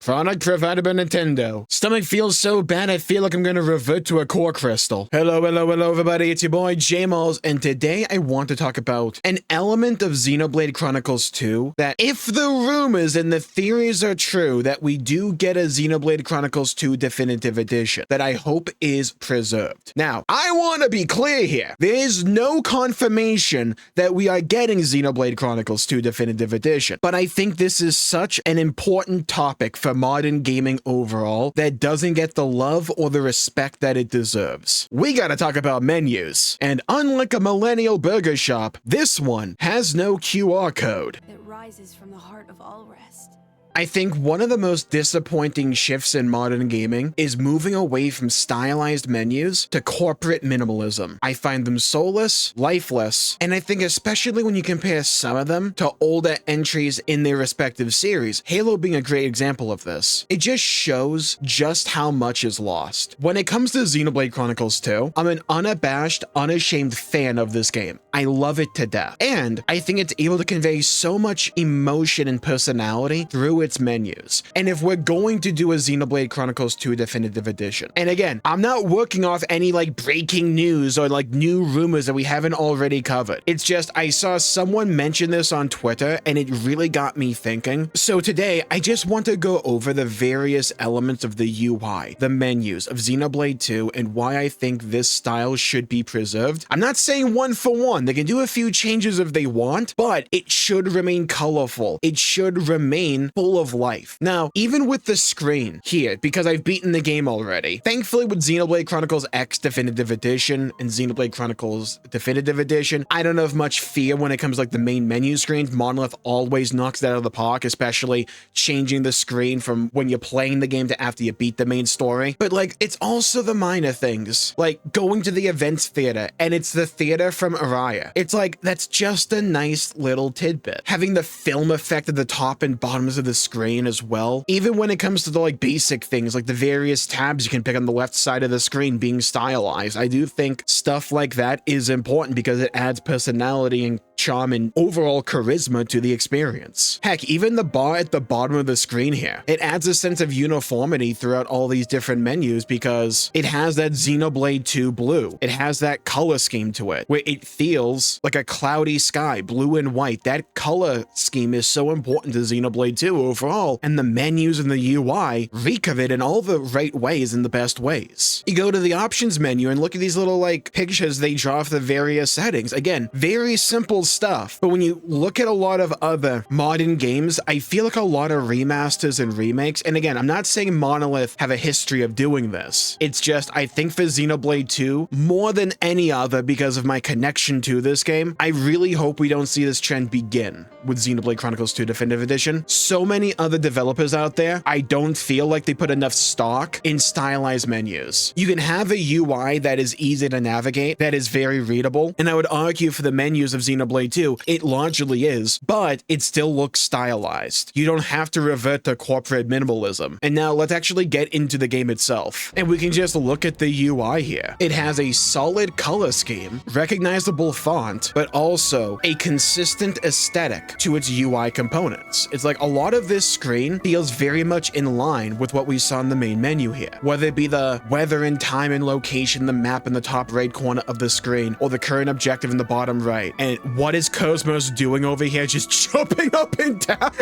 Product provided by Nintendo. Stomach feels so bad I feel like I'm gonna revert to a core crystal. Hello everybody, it's your boy Jmulls, and today I want to talk about an element of Xenoblade Chronicles 2 that, if the rumors and the theories are true, that we do get a Xenoblade Chronicles 2 Definitive Edition that I hope is preserved. Now, I want to be clear here. There is no confirmation that we are getting Xenoblade Chronicles 2 Definitive Edition, but I think this is such an important topic for modern gaming overall that doesn't get the love or the respect that it deserves. We gotta talk about menus, and unlike a millennial burger shop, this one has no QR code. That rises from the heart of all rest. I think one of the most disappointing shifts in modern gaming is moving away from stylized menus to corporate minimalism. I find them soulless, lifeless, and I think especially when you compare some of them to older entries in their respective series, Halo being a great example of this. It just shows just how much is lost. When it comes to Xenoblade Chronicles 2, I'm an unabashed, unashamed fan of this game. I love it to death, and I think it's able to convey so much emotion and personality through its menus. And if we're going to do a Xenoblade Chronicles 2 Definitive Edition, and again, I'm not working off any like breaking news or like new rumors that we haven't already covered. It's just I saw someone mention this on Twitter and it really got me thinking. So today, I just want to go over the various elements of the UI, the menus of Xenoblade 2, and why I think this style should be preserved. I'm not saying one for one. They can do a few changes if they want, but it should remain colorful. It should remain full of life. Now, even with the screen here, because I've beaten the game already, thankfully with Xenoblade Chronicles X Definitive Edition and Xenoblade Chronicles Definitive Edition, I don't have much fear when it comes to like the main menu screens. Monolith always knocks that out of the park, especially changing the screen from when you're playing the game to after you beat the main story. But like, it's also the minor things, like going to the events theater and it's the theater from Araya. It's like, that's just a nice little tidbit. Having the film effect at the top and bottoms of the screen as well. Even when it comes to the like basic things, like the various tabs you can pick on the left side of the screen being stylized. I do think stuff like that is important because it adds personality and charm and overall charisma to the experience. Heck, even the bar at the bottom of the screen here, it adds a sense of uniformity throughout all these different menus because it has that Xenoblade 2 blue. It has that color scheme to it where it feels like a cloudy sky, blue and white. That color scheme is so important to Xenoblade 2 overall, and the menus and the UI reek of it in all the right ways and the best ways. You go to the options menu and look at these little like pictures they draw for the various settings. Again, very simple stuff, but when you look at a lot of other modern games, I feel like a lot of remasters and remakes, and again, I'm not saying Monolith have a history of doing this. It's just, I think for Xenoblade 2, more than any other because of my connection to this game, I really hope we don't see this trend begin with Xenoblade Chronicles 2 Definitive Edition. So many other developers out there, I don't feel like they put enough stock in stylized menus. You can have a UI that is easy to navigate, that is very readable, and I would argue for the menus of Xenoblade 2, it largely is, but it still looks stylized. You don't have to revert to corporate minimalism. And now let's actually get into the game itself. And we can just look at the UI here. It has a solid color scheme, recognizable font, but also a consistent aesthetic to its UI components. It's like a lot of this screen feels very much in line with what we saw in the main menu here. Whether it be the weather and time and location, the map in the top right corner of the screen, or the current objective in the bottom right. And what is kos-mos doing over here? Just jumping up and down.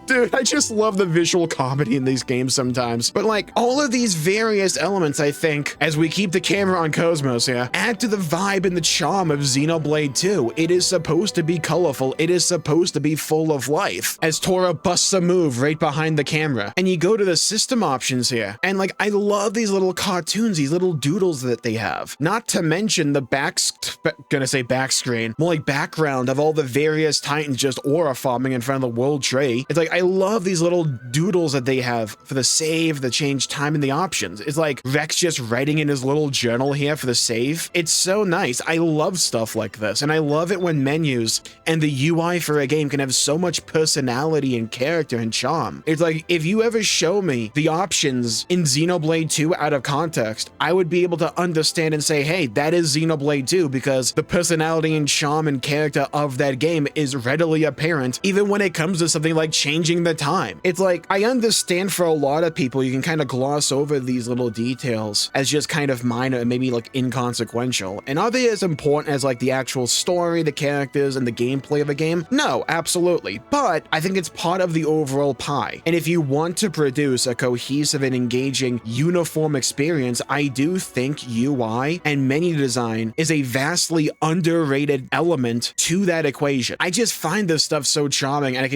Dude, I just love the visual comedy in these games sometimes. But like, all of these various elements, I think, as we keep the camera on kos-mos here, add to the vibe and the charm of Xenoblade 2. It is supposed to be colorful. It is supposed to be full of life. As Tora busts a move right behind the camera. And you go to the system options here, and like, I love these little cartoons, these little doodles that they have. Not to mention the back screen, more like background of all the various titans just aura farming in front of the world tree. It's like, I love these little doodles that they have for the save, the change time, and the options. It's like Rex just writing in his little journal here for the save. It's so nice. I love stuff like this, and I love it when menus and the UI for a game can have so much personality and character and charm. It's like, if you ever show me the options in Xenoblade 2 out of context, I would be able to understand and say, hey, that is Xenoblade 2, because the personality and charm and character of that game is readily apparent, even when it comes to something like changing the time. It's like, I understand for a lot of people, you can kind of gloss over these little details as just kind of minor and maybe like inconsequential. And are they as important as like the actual story, the characters, and the gameplay of a game? No, absolutely. But I think it's part of the overall pie. And if you want to produce a cohesive and engaging uniform experience, I do think UI and menu design is a vastly underrated element to that equation. I just find this stuff so charming, and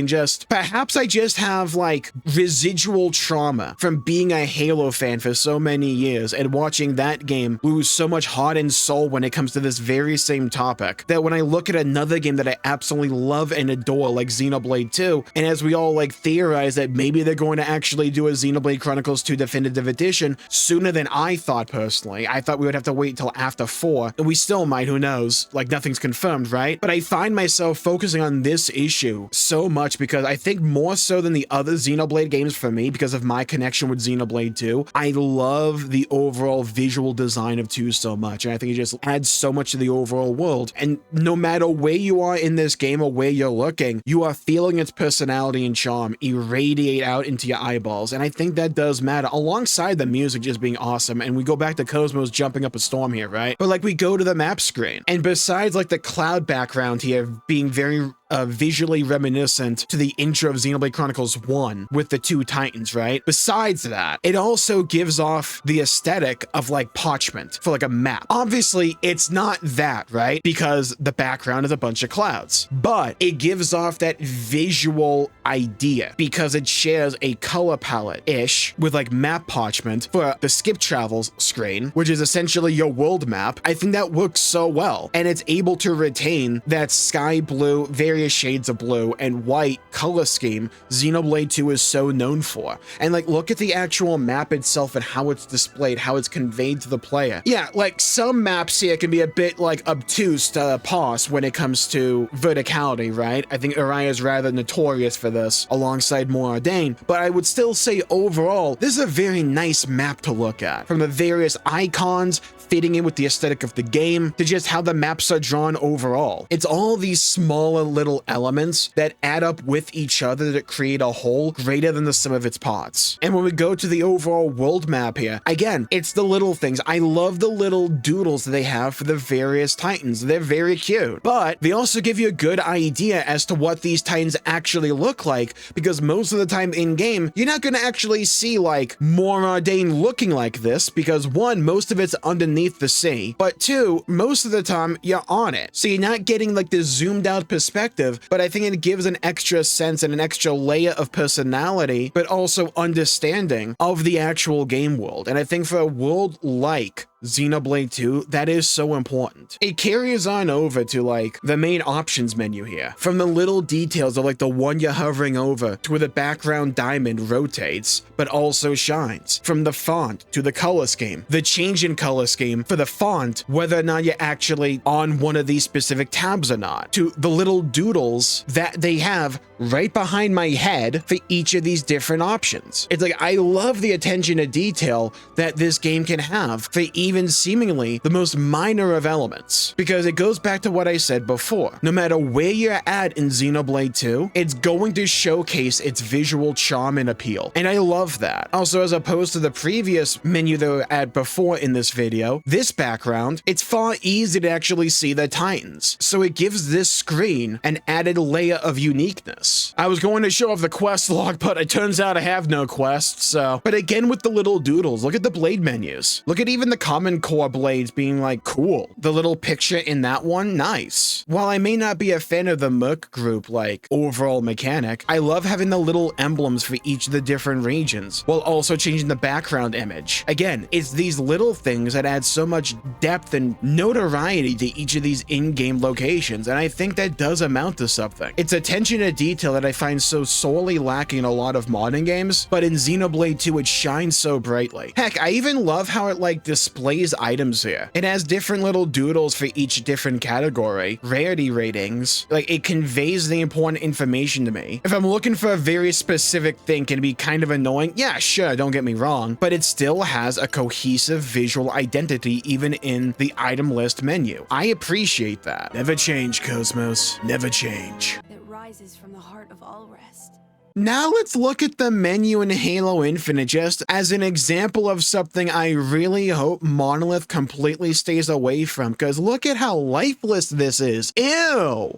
perhaps I just have like residual trauma from being a Halo fan for so many years and watching that game lose so much heart and soul when it comes to this very same topic, that when I look at another game that I absolutely love and adore, like Xenoblade 2, and as we all like theorize that maybe they're going to actually do a Xenoblade Chronicles 2 Definitive Edition sooner than I thought personally. I thought we would have to wait till after 4, and we still might, who knows? Like, nothing's confirmed, right? But I find myself focusing on this issue so much because I think more so than the other Xenoblade games for me, because of my connection with Xenoblade 2, I love the overall visual design of 2 so much, and I think it just adds so much to the overall world. And no matter where you are in this game or where you're looking, you are feeling its personality and charm irradiate out into your eyeballs, and I think that does matter, alongside the music just being awesome. And we go back to kos-mos jumping up a storm here, right? But like, we go to the map screen, and besides like the cloud background here being very visually reminiscent to the intro of Xenoblade Chronicles 1 with the 2 titans, right? Besides that, it also gives off the aesthetic of like parchment for like a map. Obviously, it's not that, right? Because the background is a bunch of clouds, but it gives off that visual idea because it shares a color palette-ish with like map parchment for the skip travels screen, which is essentially your world map. I think that works so well, and it's able to retain that sky blue, various shades of blue and white color scheme Xenoblade 2 is so known for. And like, look at the actual map itself and how it's displayed, how it's conveyed to the player. Yeah, like some maps here can be a bit like obtuse to pause when it comes to verticality, right? I think Uriah is rather notorious for this alongside More Ordained, but I would still say overall, this is a very nice map to look at, from the various icons fitting in with the aesthetic of the game to just how the maps are drawn overall. It's all these smaller little elements that add up with each other that create a whole greater than the sum of its parts. And when we go to the overall world map here, again, it's the little things. I love the little doodles that they have for the various titans. They're very cute, but they also give you a good idea as to what these titans actually look like, because most of the time in game, you're not going to actually see like More Ordained looking like this, because one, most of it's underneath the sea, but two, most of the time you're on it. So you're not getting like this zoomed out perspective, but I think it gives an extra sense and an extra layer of personality, but also understanding of the actual game world. And I think for a world like Xenoblade 2, that is so important. It carries on over to like the main options menu here, from the little details of like the one you're hovering over to where the background diamond rotates but also shines, from the font to the color scheme, the change in color scheme for the font, whether or not you're actually on one of these specific tabs or not, to the little doodles that they have right behind my head for each of these different options. It's like, I love the attention to detail that this game can have for even seemingly the most minor of elements, because it goes back to what I said before. No matter where you're at in Xenoblade 2, it's going to showcase its visual charm and appeal, and I love that. Also, as opposed to the previous menu that we had before in this video, this background, it's far easier to actually see the titans, so it gives this screen an added layer of uniqueness. I was going to show off the quest log, but it turns out I have no quests, so. But again, with the little doodles, look at the blade menus. Look at even the common core blades being like cool. The little picture in that one, nice. While I may not be a fan of the Merc group like overall mechanic, I love having the little emblems for each of the different regions while also changing the background image. Again, it's these little things that add so much depth and notoriety to each of these in-game locations, and I think that does amount to something. It's attention to detail that I find so sorely lacking in a lot of modern games, but in Xenoblade 2 it shines so brightly. Heck, I even love how it like displays items here. It has different little doodles for each different category, rarity ratings, like it conveys the important information to me. If I'm looking for a very specific thing, can be kind of annoying, yeah, sure, don't get me wrong, but it still has a cohesive visual identity even in the item list menu. I appreciate that. Never change, kos-mos, never change. That rises from the heart of all rest. Now let's look at the menu in Halo Infinite just as an example of something I really hope Monolith completely stays away from, because look at how lifeless this is. Ew!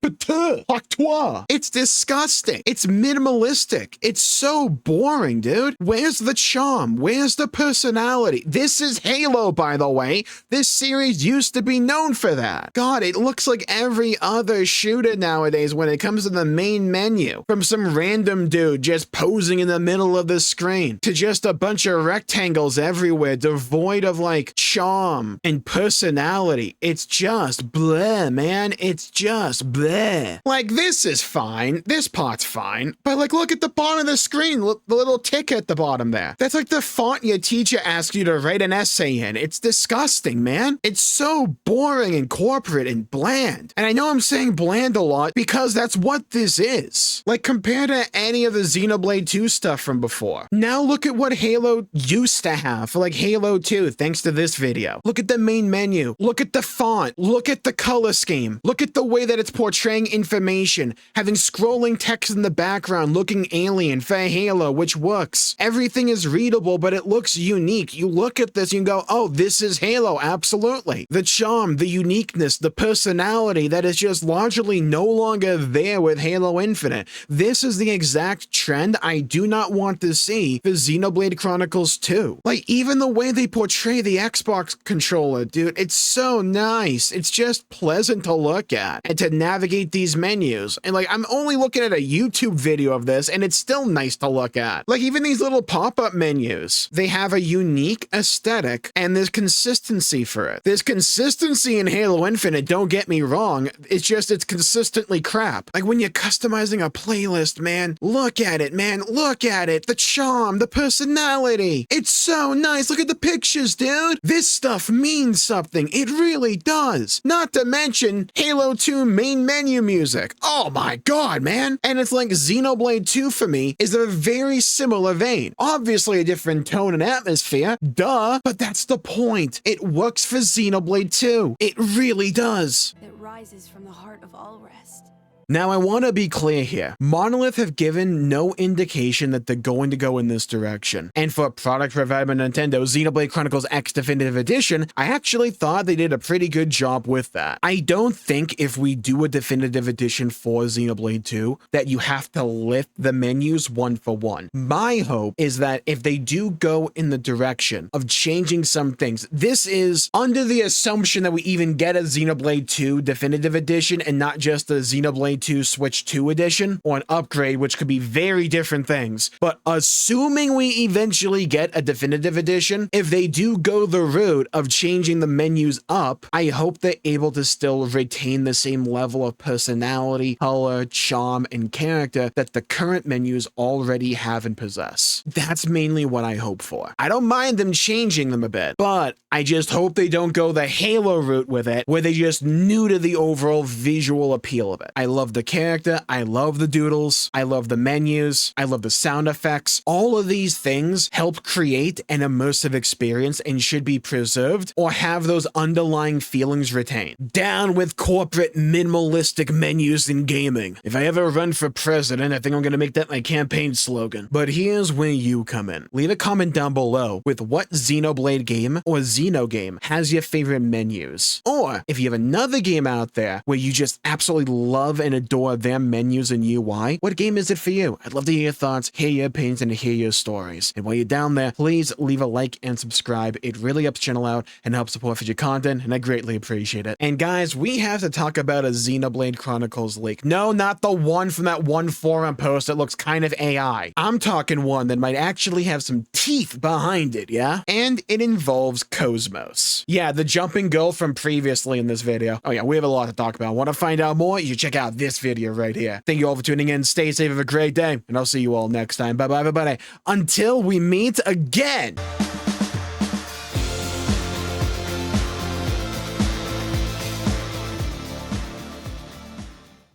It's disgusting. It's minimalistic. It's so boring, dude. Where's the charm? Where's the personality? This is Halo, by the way. This series used to be known for that. God, it looks like every other shooter nowadays when it comes to the main menu. From some random dude just posing in the middle of the screen to just a bunch of rectangles everywhere devoid of like charm and personality. It's just bleh, man. It's just bleh. Like, this is fine. This part's fine. But like, look at the bottom of the screen. Look, the little tick at the bottom there. That's like the font your teacher asks you to write an essay in. It's disgusting, man. It's so boring and corporate and bland. And I know I'm saying bland a lot because that's what this is. Like, compared to any of the Xenoblade 2 stuff from before. Now look at what Halo used to have for like Halo 2, thanks to this video. Look at the main menu. Look at the font. Look at the color scheme. Look at the way that it's portraying information, having scrolling text in the background, looking alien for Halo, which works. Everything is readable, but it looks unique. You look at this and you go, oh, this is Halo, absolutely. The charm, the uniqueness, the personality that is just largely no longer there with Halo Infinite. This is the exact trend I do not want to see for Xenoblade Chronicles 2. Like, even the way they portray the Xbox controller, dude, it's so nice. It's just pleasant to look at and to navigate these menus. And like, I'm only looking at a YouTube video of this and it's still nice to look at. Like, even these little pop-up menus, they have a unique aesthetic and there's consistency for it. There's consistency in Halo Infinite, don't get me wrong. It's just, it's consistently crap. Like, when you're customizing a playlist, man, look at it, man. Look at it. The charm, the personality. It's so nice. Look at the pictures, dude. This stuff means something. It really does. Not to mention Halo 2 main menu music. Oh my god, man. And it's like Xenoblade 2 for me is a very similar vein. Obviously a different tone and atmosphere. Duh. But that's the point. It works for Xenoblade 2. It really does. That rises from the heart of all rest. Now, I want to be clear here. Monolith have given no indication that they're going to go in this direction. And for a product provided by Nintendo, Xenoblade Chronicles X Definitive Edition, I actually thought they did a pretty good job with that. I don't think if we do a Definitive Edition for Xenoblade 2, that you have to lift the menus one for one. My hope is that if they do go in the direction of changing some things, this is under the assumption that we even get a Xenoblade 2 Definitive Edition and not just a Xenoblade 2 Switch 2 edition or an upgrade, which could be very different things. But assuming we eventually get a definitive edition, if they do go the route of changing the menus up, I hope they're able to still retain the same level of personality, color, charm, and character that the current menus already have and possess. That's mainly what I hope for. I don't mind them changing them a bit, but I just hope they don't go the Halo route with it, where they just neuter the overall visual appeal of it. I love the character, I love the doodles, I love the menus, I love the sound effects. All of these things help create an immersive experience and should be preserved or have those underlying feelings retained. Down with corporate minimalistic menus in gaming. If I ever run for president, I think I'm gonna make that my campaign slogan. But here's where you come in. Leave a comment down below with what Xenoblade game or Xeno game has your favorite menus. Or if you have another game out there where you just absolutely love and adore their menus and UI, what game is it for you? I'd love to hear your thoughts, hear your opinions, and hear your stories. And while you're down there, please leave a like and subscribe. It really helps the channel out and helps support future content, and I greatly appreciate it. And guys, we have to talk about a Xenoblade Chronicles leak. No, not the one from that one forum post that looks kind of AI. I'm talking one that might actually have some teeth behind it, yeah? And it involves kos-mos. Yeah, the jumping girl from previously in this video. Oh yeah, we have a lot to talk about. Want to find out more? You check out this video right here. Thank you all for tuning in. Stay safe, have a great day, and I'll see you all next time. Bye-bye, everybody. Until we meet again.